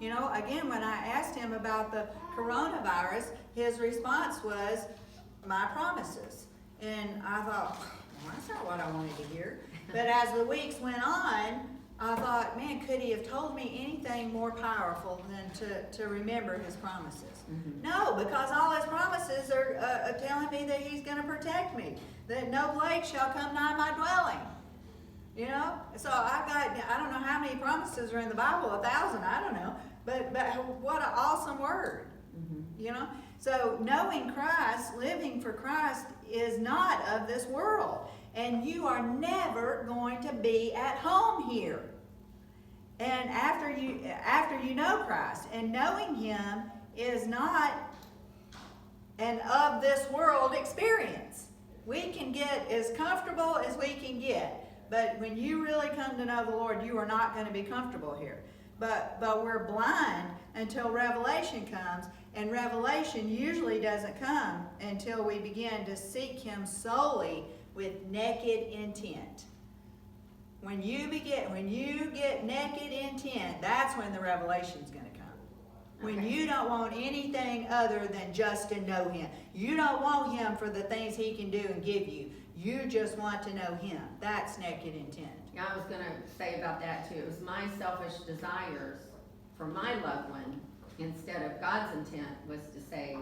You know, again, when I asked him about the coronavirus, his response was, my promises. And I thought, well, that's not what I wanted to hear. But as the weeks went on, I thought, man, could he have told me anything more powerful than to remember his promises? Mhm. No, because all his promises are telling me that he's going to protect me, that no plague shall come nigh my dwelling. You know? So I don't know how many promises are in the Bible, 1,000, I don't know. But what an awesome word. Mhm. You know? So knowing Christ, living for Christ is not of this world. And you are never going to be at home here. And after you know Christ, and knowing Him is not an of this world experience. We can get as comfortable as we can get. But when you really come to know the Lord, you are not going to be comfortable here. But we're blind until revelation comes, and revelation usually doesn't come until we begin to seek Him solely with naked intent. When you get naked intent, that's when the revelation's going to come. When Okay. you don't want anything other than just to know Him. You don't want Him for the things He can do and give you. You just want to know Him. That's naked intent. Yeah, I was gonna say about that too. It was my selfish desires for my loved one, instead of God's intent was to say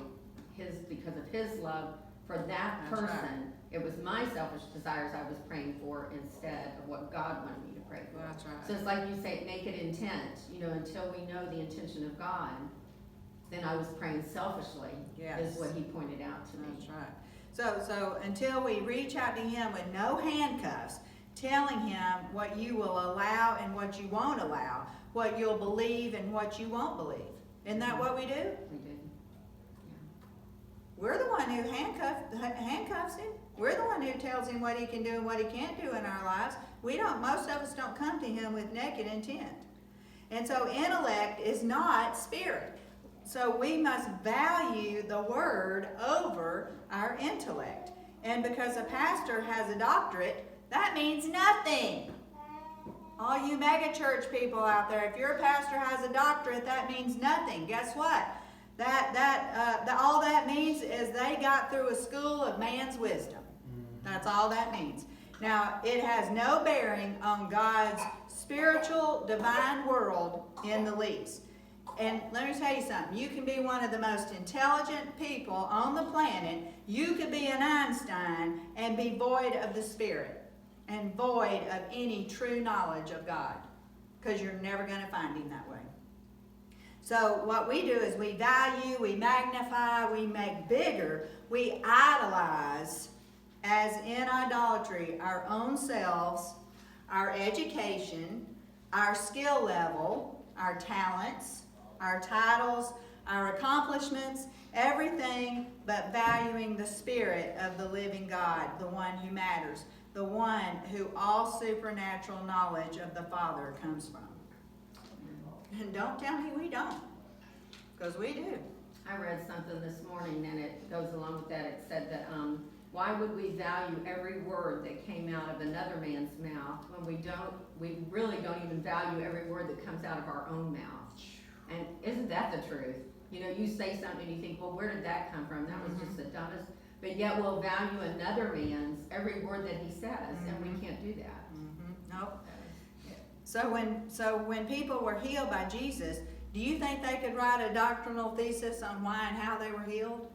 because of His love for that That's right. person. It was my selfish desires I was praying for instead of what God wanted me to pray for. That's right. So it's like you say, naked intent, until we know the intention of God, then I was praying selfishly, Yes. is what he pointed out to me. That's right. So until we reach out to Him with no handcuffs, telling Him what you will allow and what you won't allow, what you'll believe and what you won't believe. Isn't that what we do? We did. We're the one who handcuffs Him. We're the one who tells Him what He can do and what He can't do in our lives. Most of us don't come to Him with naked intent. And so intellect is not spirit. So we must value the Word over our intellect. And because a pastor has a doctorate, that means nothing. All you mega church people out there, if your pastor has a doctorate, that means nothing. Guess what? All that means is they got through a school of man's wisdom. That's all that means. Now, it has no bearing on God's spiritual, divine world in the least. And let me tell you something. You can be one of the most intelligent people on the planet. You could be an Einstein and be void of the Spirit and void of any true knowledge of God, because you're never going to find Him that way. So what we do is we value, we magnify, we make bigger, we idolize, as in idolatry, our own selves, our education, our skill level, our talents, our titles, our accomplishments, everything but valuing the Spirit of the living God, the one who matters, the one who all supernatural knowledge of the Father comes from. And don't tell me we don't, because we do. I read something this morning and it goes along with that. It said that, why would we value every word that came out of another man's mouth when we really don't even value every word that comes out of our own mouth? And isn't that the truth? You say something and you think, well, where did that come from? That was just the dumbest. But yet we'll value another man's every word that he says, and we can't do that. Nope. So when people were healed by Jesus, do you think they could write a doctrinal thesis on why and how they were healed?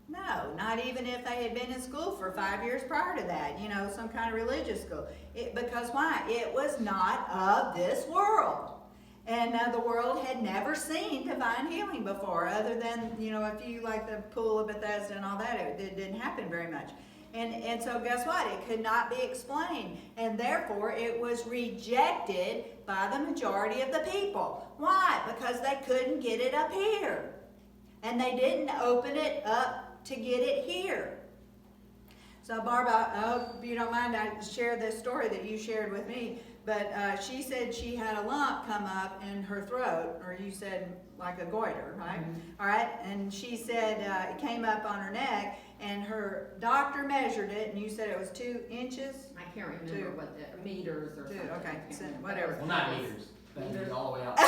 No, not even if they had been in school for 5 years prior to that, some kind of religious school. Because why? It was not of this world. And the world had never seen divine healing before, other than, a few like the Pool of Bethesda and all that. It didn't happen very much. And so guess what? It could not be explained. And therefore, it was rejected by the majority of the people. Why? Because they couldn't get it up here. And they didn't open it up to get it here. So Barb, I hope you don't mind I share this story that you shared with me. But she said she had a lump come up in her throat, or you said like a goiter, right? Mm-hmm. All right, and she said it came up on her neck, and her doctor measured it, and you said it was 2 inches? I can't remember what the meters or 2, something. okay, so whatever. Well, not meters. That means all the way out.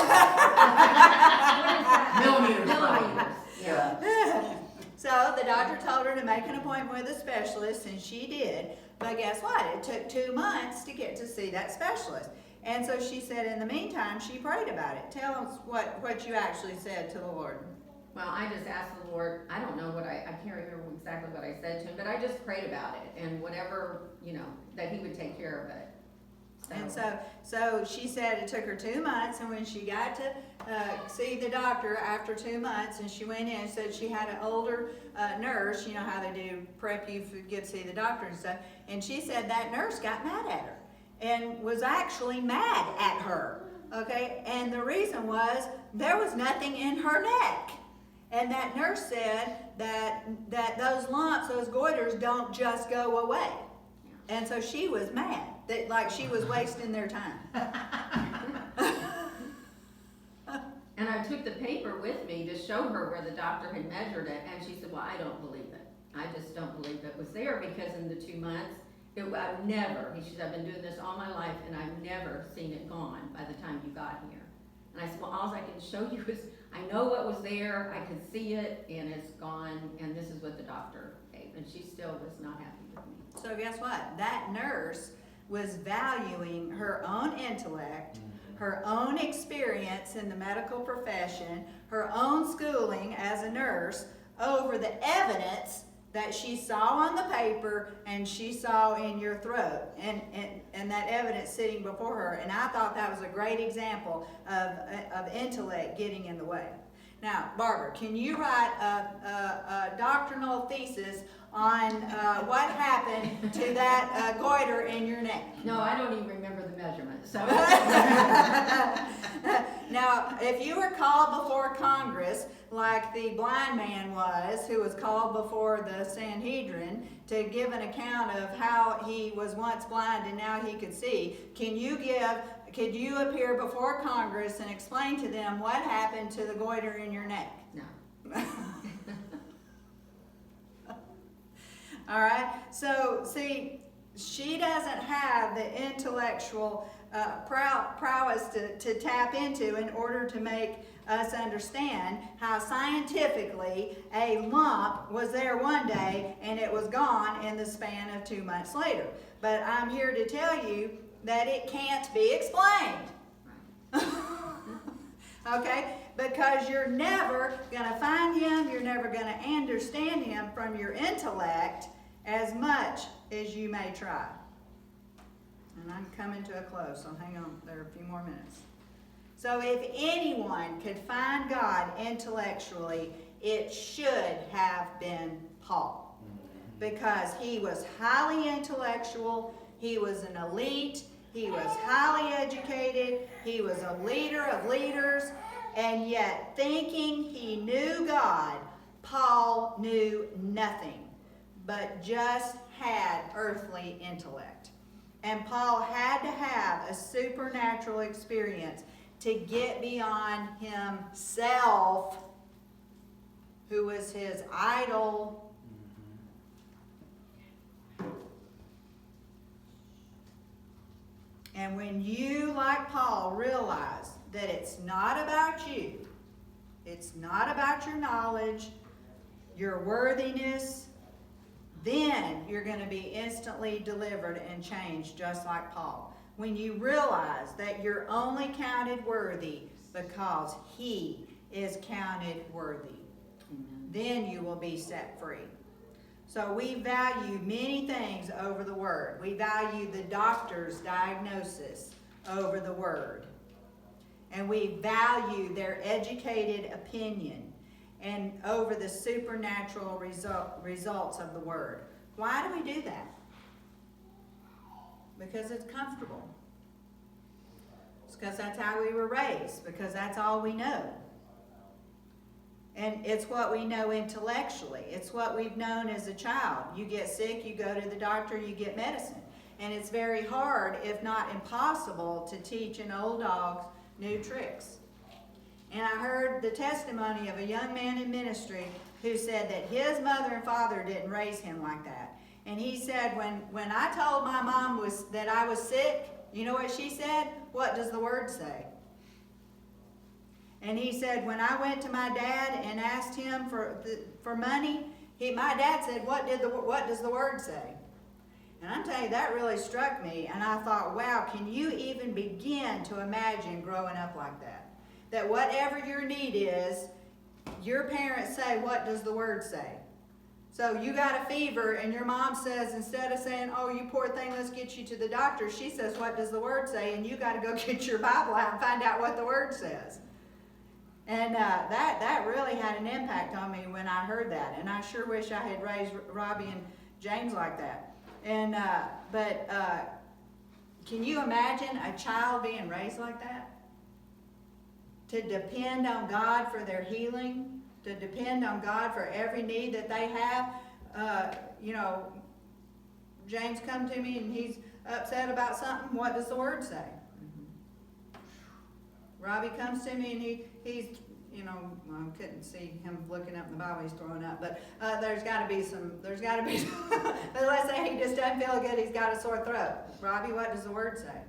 Millimeters. Millimeters. Yeah. So the doctor told her to make an appointment with a specialist, and she did. But guess what? It took 2 months to get to see that specialist. And so she said in the meantime, she prayed about it. Tell us what you actually said to the Lord. Well, I just asked the Lord, I don't know I can't remember exactly what I said to him, but I just prayed about it, and whatever, that he would take care of it. And so she said it took her 2 months, and when she got to see the doctor after 2 months, and she went in and said she had an older nurse, how they do prep you to get to see the doctor and stuff, and she said that nurse got mad at her and was actually mad at her, okay? And the reason was there was nothing in her neck. And that nurse said that those lumps, those goiters don't just go away. And so she was mad, that like she was wasting their time. And I took the paper with me to show her where the doctor had measured it, and she said, well, I don't believe it. I just don't believe it was there, because in the 2 months, I've never, he said, I've been doing this all my life, and I've never seen it gone by the time you got here. And I said, well, all I can show you is, I know what was there, I could see it, and it's gone, and this is what the doctor gave. And she still was not happy with me. So guess what? That nurse was valuing her own intellect, her own experience in the medical profession, her own schooling as a nurse, over the evidence that she saw on the paper and she saw in your throat, and that evidence sitting before her. And I thought that was a great example of intellect getting in the way. Now, Barbara, can you write a doctrinal thesis on what happened to that goiter in your neck? No, I don't even remember the measurement, so. Now, if you were called before Congress, like the blind man was, who was called before the Sanhedrin to give an account of how he was once blind and now he could see, could you appear before Congress and explain to them what happened to the goiter in your neck? No. All right, so see, she doesn't have the intellectual prowess to tap into in order to make us understand how scientifically a lump was there one day and it was gone in the span of 2 months later. But I'm here to tell you that it can't be explained. Okay? Because you're never going to find him, you're never going to understand him from your intellect as much as you may try. And I'm coming to a close, so hang on, there are a few more minutes. So if anyone could find God intellectually, it should have been Paul. Because he was highly intellectual, he was an elite, he was highly educated, he was a leader of leaders, and yet thinking he knew God, Paul knew nothing, but just had earthly intellect. And Paul had to have a supernatural experience to get beyond himself, who was his idol. And when you, like Paul, realize that it's not about you, it's not about your knowledge, your worthiness, then you're going to be instantly delivered and changed just like Paul. when you realize that you're only counted worthy because He is counted worthy. Then you will be set free. So we value many things over the Word. We value the doctor's diagnosis over the Word. And we value their educated opinion and over the supernatural results of the Word. Why do we do that? Because it's comfortable. It's because that's how we were raised, because that's all we know. And it's what we know intellectually. It's what we've known as a child. You get sick, you go to the doctor, you get medicine. And it's very hard, if not impossible, to teach an old dog new tricks. And I heard the testimony of a young man in ministry who said that his mother and father didn't raise him like that. And he said, when I told my mom that I was sick, you know what she said? What does the Word say? And he said, when I went to my dad and asked him for money, my dad said, what does the Word say? And I'm telling you, that really struck me. And I thought, wow, can you even begin to imagine growing up like that? That whatever your need is, your parents say, what does the Word say? So you got a fever and your mom says, instead of saying, oh, you poor thing, let's get you to the doctor, she says, what does the Word say? And you got to go get your Bible out and find out what the Word says. And that really had an impact on me when I heard that. And I sure wish I had raised Robbie and James like that. And but can you imagine a child being raised like that? To depend on God for their healing, to depend on God for every need that they have. James come to me and he's upset about something. What does the Word say? Robbie comes to me and he's, I couldn't see him looking up in the Bible, he's throwing up, but there's got to be some, let's say he just doesn't feel good, he's got a sore throat. Robbie, what does the Word say?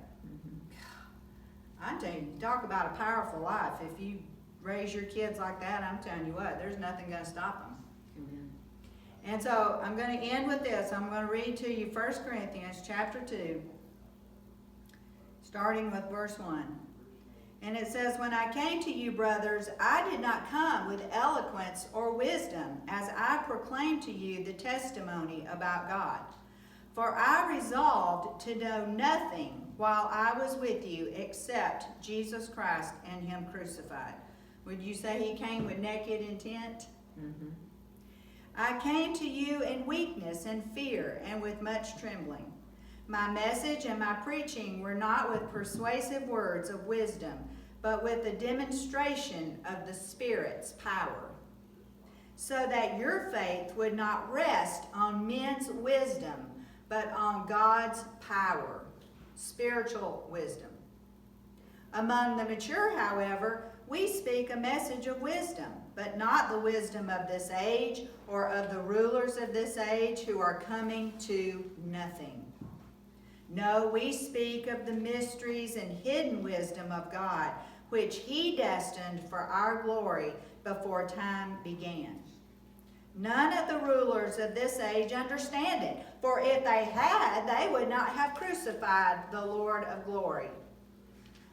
I'm telling you, talk about a powerful life. If you raise your kids like that, I'm telling you what, there's nothing going to stop them. Amen. And so I'm going to end with this. I'm going to read to you 1 Corinthians chapter 2, starting with verse 1. And it says, when I came to you, brothers, I did not come with eloquence or wisdom, as I proclaimed to you the testimony about God. For I resolved to know nothing while I was with you except Jesus Christ and Him crucified. Would you say he came with naked intent? Mm-hmm. I came to you in weakness and fear and with much trembling. My message and my preaching were not with persuasive words of wisdom, but with the demonstration of the Spirit's power, so that your faith would not rest on men's wisdom, but on God's power, spiritual wisdom. Among the mature, however, we speak a message of wisdom, but not the wisdom of this age or of the rulers of this age who are coming to nothing. No, we speak of the mysteries and hidden wisdom of God, which He destined for our glory before time began. None of the rulers of this age understand it, for if they had, they would not have crucified the Lord of glory.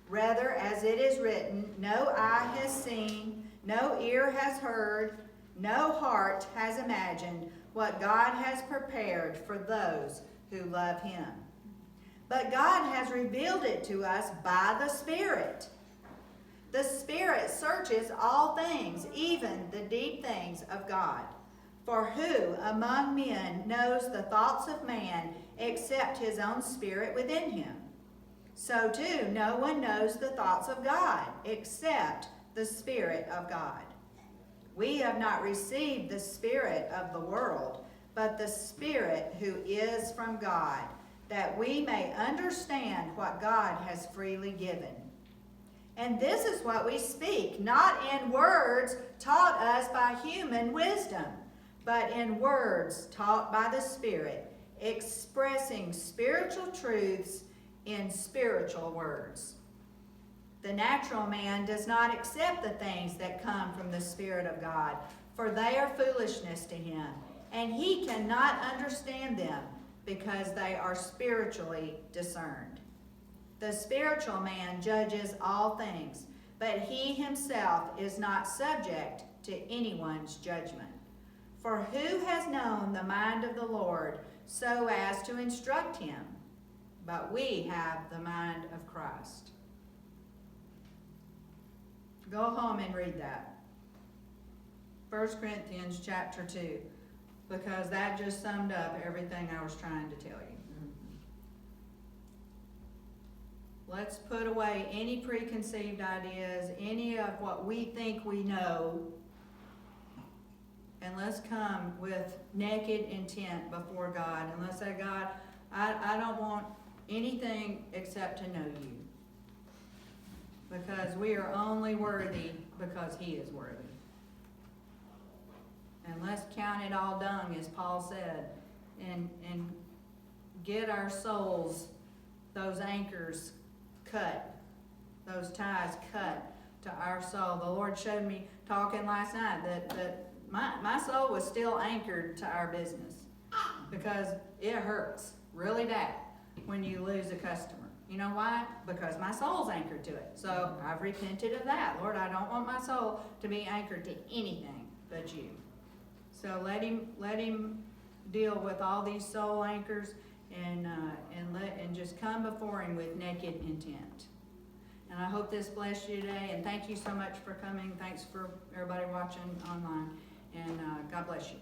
Rather, as it is written, no eye has seen, no ear has heard, no heart has imagined what God has prepared for those who love Him. But God has revealed it to us by the Spirit. The Spirit searches all things, even the deep things of God. For who among men knows the thoughts of man except his own spirit within him? So too, no one knows the thoughts of God except the Spirit of God. We have not received the spirit of the world, but the Spirit who is from God, that we may understand what God has freely given. And this is what we speak, not in words taught us by human wisdom, but in words taught by the Spirit, expressing spiritual truths in spiritual words. The natural man does not accept the things that come from the Spirit of God, for they are foolishness to him, and he cannot understand them because they are spiritually discerned. The spiritual man judges all things, but he himself is not subject to anyone's judgment. For who has known the mind of the Lord so as to instruct him? But we have the mind of Christ. Go home and read that. 1 Corinthians chapter 2, because that just summed up everything I was trying to tell you. Let's put away any preconceived ideas, any of what we think we know, and let's come with naked intent before God, and let's say, God, I don't want anything except to know you, because we are only worthy because he is worthy. And let's count it all dung, as Paul said, and get our souls, those anchors cut, those ties cut to our soul. The Lord showed me talking last night that my soul was still anchored to our business, because it hurts really bad when you lose a customer. You know why? Because my soul's anchored to it. So I've repented of that. Lord, I don't want my soul to be anchored to anything but you. So let him deal with all these soul anchors, and just come before him with naked intent. And I hope this blessed you today, and thank you so much for coming. Thanks for everybody watching online, and God bless you.